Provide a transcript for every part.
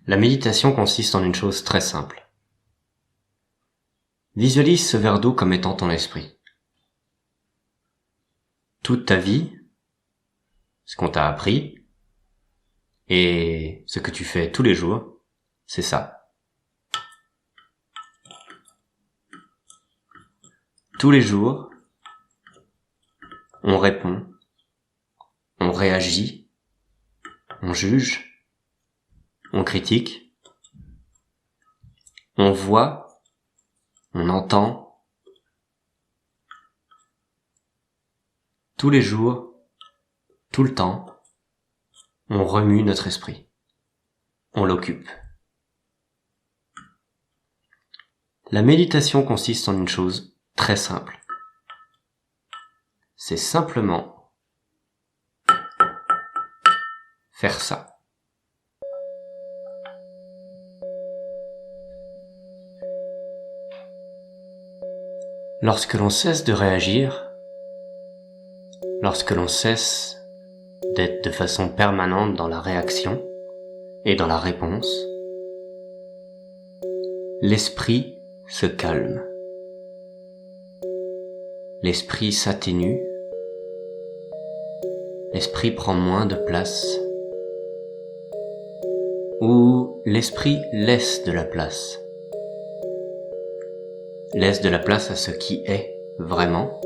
La méditation consiste en une chose très simple. Visualise ce verre d'eau comme étant ton esprit. Toute ta vie, ce qu'on t'a appris, et ce que tu fais tous les jours, c'est ça. Tous les jours, on répond, on réagit, on juge, on critique, on voit, on entend. Tous les jours, tout le temps, on remue notre esprit. On l'occupe. La méditation consiste en une chose très simple. C'est simplement faire ça. Lorsque l'on cesse de réagir, lorsque l'on cesse d'être de façon permanente dans la réaction et dans la réponse, l'esprit se calme. L'esprit s'atténue. L'esprit prend moins de place. Ou l'esprit laisse de la place. Laisse de la place à ce qui est vraiment.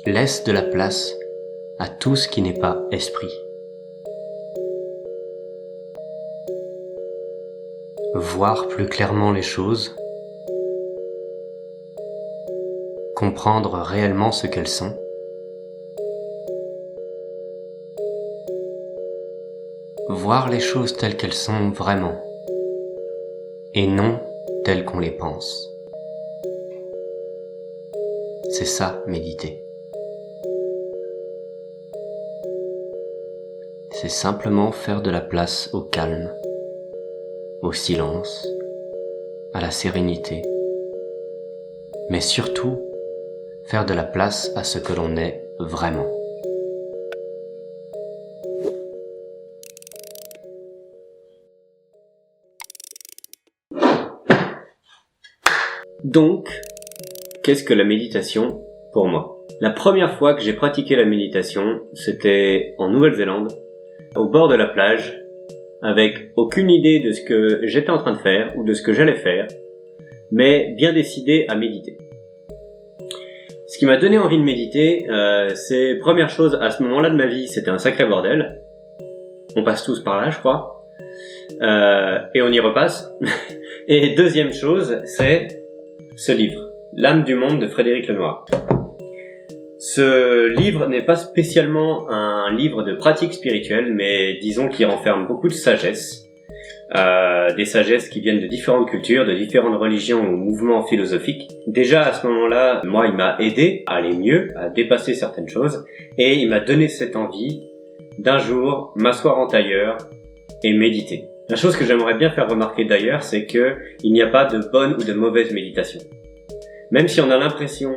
Laisse de la place à tout ce qui n'est pas esprit. Voir plus clairement les choses, comprendre réellement ce qu'elles sont, voir les choses telles qu'elles sont vraiment, et non telles qu'on les pense. C'est ça, méditer. C'est simplement faire de la place au calme, au silence, à la sérénité, mais surtout faire de la place à ce que l'on est vraiment. Donc, qu'est-ce que la méditation pour moi ? La première fois que j'ai pratiqué la méditation, c'était en Nouvelle-Zélande, au bord de la plage, avec aucune idée de ce que j'étais en train de faire ou de ce que j'allais faire, mais bien décidé à méditer. Ce qui m'a donné envie de méditer, c'est première chose, à ce moment-là de ma vie, c'était un sacré bordel. On passe tous par là, je crois. Et on y repasse. Et deuxième chose, c'est ce livre, L'âme du monde de Frédéric Lenoir. Ce livre n'est pas spécialement un livre de pratique spirituelle, mais disons qu'il renferme beaucoup de sagesse, des sagesses qui viennent de différentes cultures, de différentes religions ou mouvements philosophiques. Déjà à ce moment-là, moi, il m'a aidé à aller mieux, à dépasser certaines choses, et il m'a donné cette envie d'un jour m'asseoir en tailleur et méditer. La chose que j'aimerais bien faire remarquer d'ailleurs, c'est que il n'y a pas de bonne ou de mauvaise méditation. Même si on a l'impression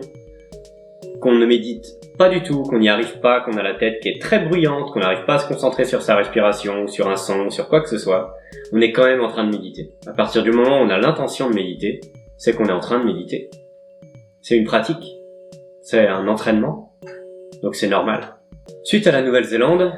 qu'on ne médite pas du tout, qu'on n'y arrive pas, qu'on a la tête qui est très bruyante, qu'on n'arrive pas à se concentrer sur sa respiration, sur un son, sur quoi que ce soit, on est quand même en train de méditer. À partir du moment où on a l'intention de méditer, c'est qu'on est en train de méditer. C'est une pratique, c'est un entraînement, donc c'est normal. Suite à la Nouvelle-Zélande,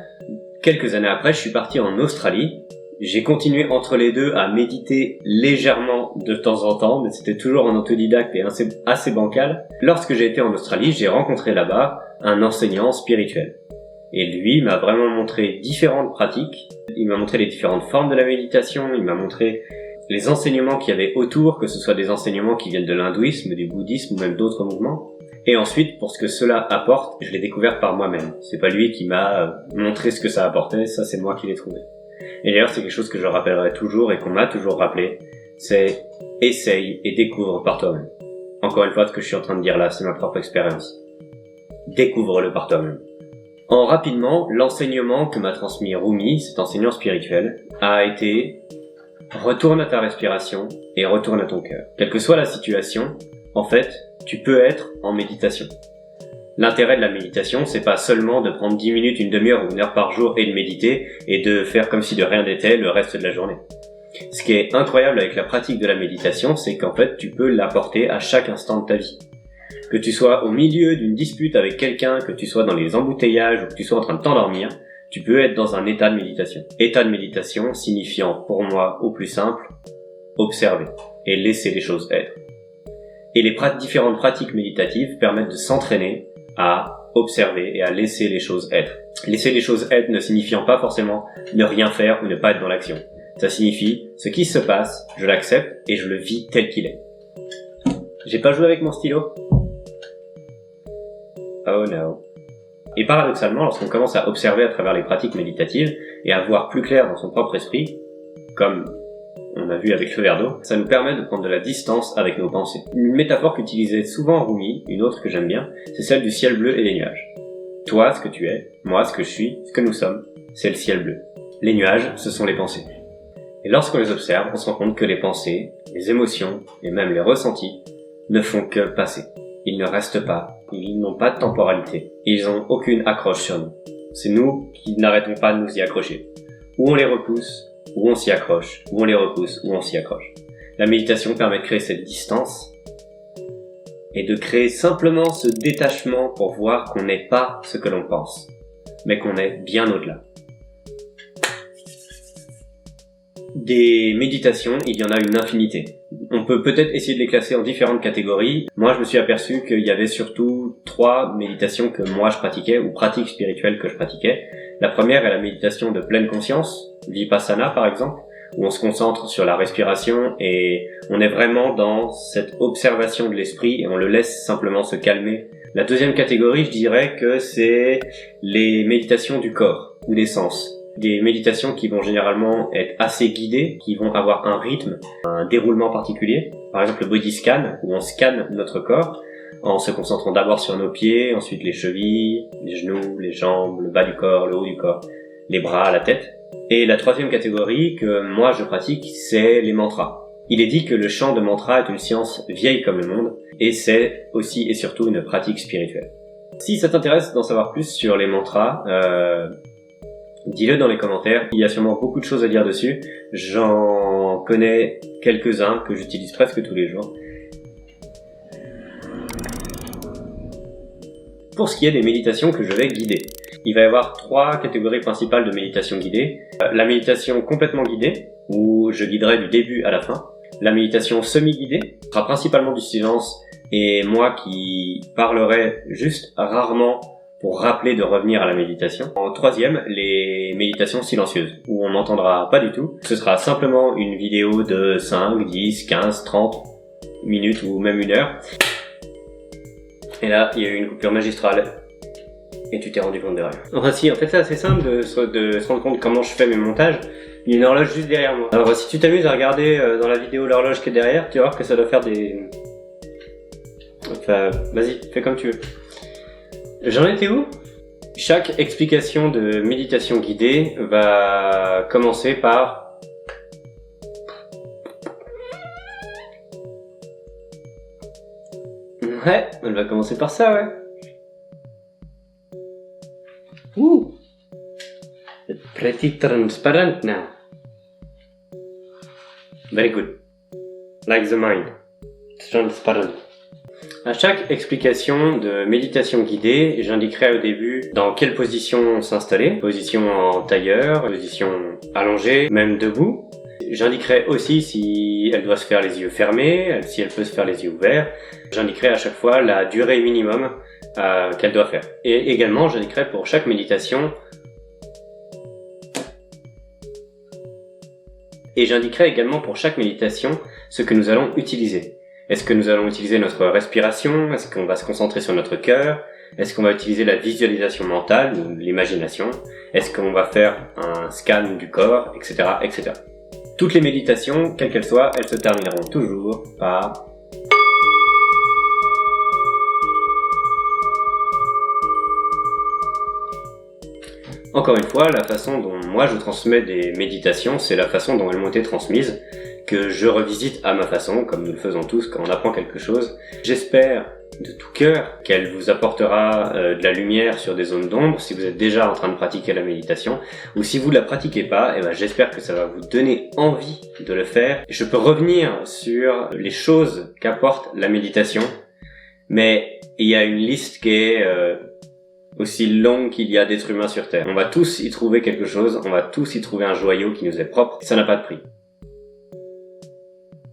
quelques années après, je suis parti en Australie. J'ai continué entre les deux à méditer légèrement de temps en temps, mais c'était toujours en autodidacte et assez bancal. Lorsque j'ai été en Australie, j'ai rencontré là-bas un enseignant spirituel. Et lui m'a vraiment montré différentes pratiques. Il m'a montré les différentes formes de la méditation, il m'a montré les enseignements qu'il y avait autour, que ce soit des enseignements qui viennent de l'hindouisme, du bouddhisme ou même d'autres mouvements. Et ensuite, pour ce que cela apporte, je l'ai découvert par moi-même. C'est pas lui qui m'a montré ce que ça apportait, ça c'est moi qui l'ai trouvé. Et d'ailleurs, c'est quelque chose que je rappellerai toujours et qu'on m'a toujours rappelé, c'est essaye et découvre par toi-même. Encore une fois, ce que je suis en train de dire là, c'est ma propre expérience. Découvre-le par toi-même. En rapidement, l'enseignement que m'a transmis Rumi, cet enseignant spirituel, a été retourne à ta respiration et retourne à ton cœur. Quelle que soit la situation, en fait, tu peux être en méditation. L'intérêt de la méditation, c'est pas seulement de prendre 10 minutes, une demi-heure ou une heure par jour et de méditer et de faire comme si de rien n'était le reste de la journée. Ce qui est incroyable avec la pratique de la méditation, c'est qu'en fait, tu peux l'apporter à chaque instant de ta vie. Que tu sois au milieu d'une dispute avec quelqu'un, que tu sois dans les embouteillages ou que tu sois en train de t'endormir, tu peux être dans un état de méditation. État de méditation signifiant, pour moi, au plus simple, observer et laisser les choses être. Et les différentes pratiques méditatives permettent de s'entraîner à observer et à laisser les choses être. Laisser les choses être ne signifiant pas forcément ne rien faire ou ne pas être dans l'action. Ça signifie, ce qui se passe, je l'accepte et je le vis tel qu'il est. J'ai pas joué avec mon stylo? Oh no. Et paradoxalement, lorsqu'on commence à observer à travers les pratiques méditatives et à voir plus clair dans son propre esprit, comme on a vu avec le verre d'eau, ça nous permet de prendre de la distance avec nos pensées. Une métaphore qu'utilisait souvent Rumi, une autre que j'aime bien, c'est celle du ciel bleu et des nuages. Toi, ce que tu es, moi, ce que je suis, ce que nous sommes, c'est le ciel bleu. Les nuages, ce sont les pensées. Et lorsqu'on les observe, on se rend compte que les pensées, les émotions et même les ressentis ne font que passer. Ils ne restent pas, ils n'ont pas de temporalité, ils n'ont aucune accroche sur nous. C'est nous qui n'arrêtons pas de nous y accrocher. Ou on les repousse, ou on s'y accroche, ou on les repousse, ou on s'y accroche. La méditation permet de créer cette distance et de créer simplement ce détachement pour voir qu'on n'est pas ce que l'on pense, mais qu'on est bien au-delà. Des méditations, il y en a une infinité. On peut peut-être essayer de les classer en différentes catégories. Moi, je me suis aperçu qu'il y avait surtout 3 méditations que moi je pratiquais, ou pratiques spirituelles que je pratiquais. La première est la méditation de pleine conscience, Vipassana par exemple, où on se concentre sur la respiration et on est vraiment dans cette observation de l'esprit et on le laisse simplement se calmer. La deuxième catégorie, je dirais que c'est les méditations du corps, ou des sens. Des méditations qui vont généralement être assez guidées, qui vont avoir un rythme, un déroulement particulier. Par exemple le body scan, où on scanne notre corps en se concentrant d'abord sur nos pieds, ensuite les chevilles, les genoux, les jambes, le bas du corps, le haut du corps, les bras, la tête. Et la troisième catégorie que moi je pratique, c'est les mantras. Il est dit que le chant de mantra est une science vieille comme le monde, et c'est aussi et surtout une pratique spirituelle. Si ça t'intéresse d'en savoir plus sur les mantras, dis-le dans les commentaires, il y a sûrement beaucoup de choses à dire dessus. J'en connais quelques-uns que j'utilise presque tous les jours. Pour ce qui est des méditations que je vais guider, il va y avoir 3 catégories principales de méditation guidée. La méditation complètement guidée, où je guiderai du début à la fin. La méditation semi-guidée sera principalement du silence et moi qui parlerai juste rarement pour rappeler de revenir à la méditation. En troisième, les méditations silencieuses, où on n'entendra pas du tout. Ce sera simplement une vidéo de 5, 10, 15, 30 minutes ou même 1 heure. Et là, il y a eu une coupure magistrale. Et tu t'es rendu compte de rien. Enfin si, en fait c'est assez simple de se rendre compte comment je fais mes montages. Il y a une horloge juste derrière moi. Alors si tu t'amuses à regarder dans la vidéo l'horloge qui est derrière, tu vas voir que ça doit faire des... Enfin, vas-y, fais comme tu veux. J'en étais où? Chaque explication de méditation guidée va commencer par... Ouais, elle va commencer par ça, ouais. Ooh, it's pretty transparent now. Very good. Like the mind. It's transparent. À chaque explication de méditation guidée, j'indiquerai au début dans quelle position s'installer. Position en tailleur, position allongée, même debout. J'indiquerai aussi si elle doit se faire les yeux fermés, si elle peut se faire les yeux ouverts. J'indiquerai à chaque fois la durée minimum qu'elle doit faire. Et également, j'indiquerai pour chaque méditation ce que nous allons utiliser. Est-ce que nous allons utiliser notre respiration? Est-ce qu'on va se concentrer sur notre cœur? Est-ce qu'on va utiliser la visualisation mentale ou l'imagination? Est-ce qu'on va faire un scan du corps, etc., etc. Toutes les méditations, quelles qu'elles soient, elles se termineront toujours par... Encore une fois, la façon dont moi je transmets des méditations, c'est la façon dont elles m'ont été transmises, que je revisite à ma façon, comme nous le faisons tous quand on apprend quelque chose. J'espère de tout cœur qu'elle vous apportera de la lumière sur des zones d'ombre si vous êtes déjà en train de pratiquer la méditation, ou si vous ne la pratiquez pas, j'espère que ça va vous donner envie de le faire. Je peux revenir sur les choses qu'apporte la méditation, mais il y a une liste qui est aussi longue qu'il y a d'êtres humains sur Terre. On va tous y trouver quelque chose, on va tous y trouver un joyau qui nous est propre, ça n'a pas de prix.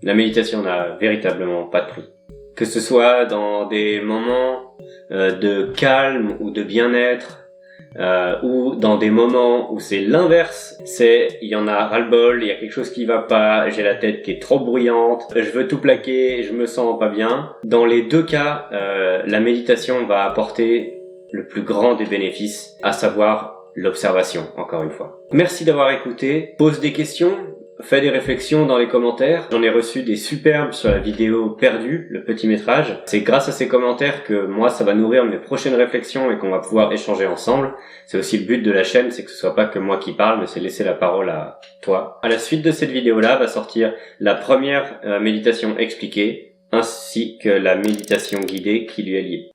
La méditation n'a véritablement pas de prix. Que ce soit dans des moments de calme ou de bien-être, ou dans des moments où c'est l'inverse, il y en a ras-le-bol, il y a quelque chose qui va pas, j'ai la tête qui est trop bruyante, je veux tout plaquer, je me sens pas bien. Dans les deux cas, la méditation va apporter le plus grand des bénéfices, à savoir l'observation, encore une fois. Merci d'avoir écouté, pose des questions, fais des réflexions dans les commentaires. J'en ai reçu des superbes sur la vidéo perdue, le petit métrage. C'est grâce à ces commentaires que moi, ça va nourrir mes prochaines réflexions et qu'on va pouvoir échanger ensemble. C'est aussi le but de la chaîne, c'est que ce soit pas que moi qui parle, mais c'est laisser la parole à toi. À la suite de cette vidéo-là, va sortir la première méditation expliquée, ainsi que la méditation guidée qui lui est liée.